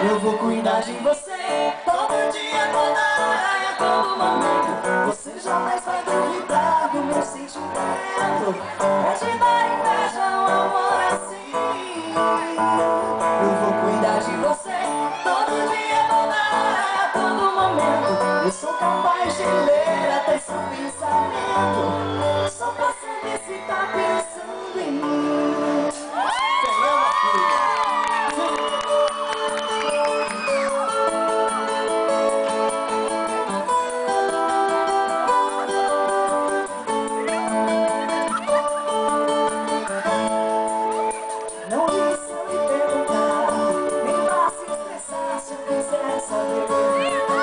Eu vou cuidar de você todo dia, toda hora e a todo momento. Você jamais vai duvidar do meu sentimento. É de dar inveja um amor assim. Eu vou cuidar de você todo dia, toda hora e a todo momento. Eu sou capaz de ler até seu pensamento, só pra saber se tá pensando em mim. Não diga se eu lhe perguntar, nem vá se estressar se eu quiser saber com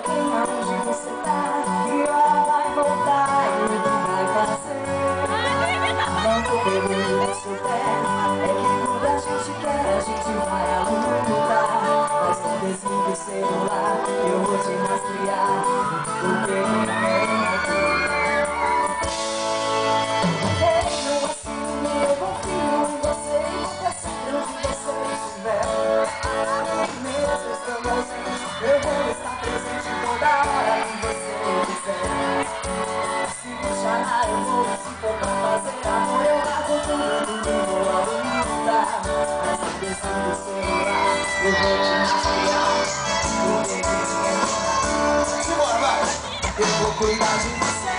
quem, aonde você tá, que hora vai voltar e o que vai fazer. Não tô pegando no seu pé, é que quando a gente quer, a gente vai à luta. Mas não desligue o celular, eu vou te rastrear, porque não assume, eu confio em você e vou pra sempre onde você estiver. Mesmo estando ausente, eu vou estar presente toda hora que você quiser. Se me chamar eu vou, se for pra fazer amor eu largo tudo e vou à luta. Mas não desligue o celular, eu vou te rastrear, porque simbora, vai! Eu vou cuidar de você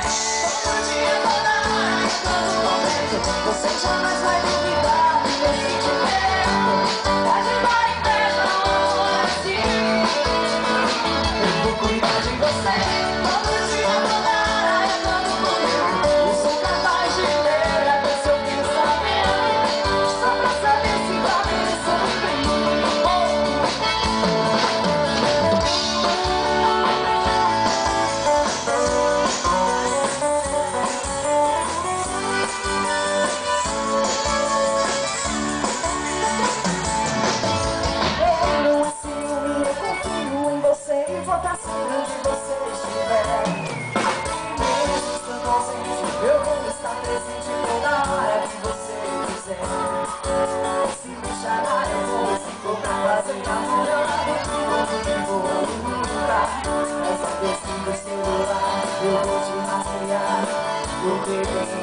todo dia, toda hora, em todo momento. Você jamais vai duvidar do meu sentimento. É de dar inveja um amor assim. Eu vou cuidar de você todo dia, toda hora, em todo momento. Eu sou capaz de ler até seu pensamento, só pra saber se tá pensando em mim. Vou estar sempre onde você estiver. E mesmo estando ausente, eu vou estar presente toda hora que você quiser. Se me chamar eu vou, se for pra fazer amor eu largo tudo e vou à luta. Mas não desligue o celular, eu vou te rastrear, porque você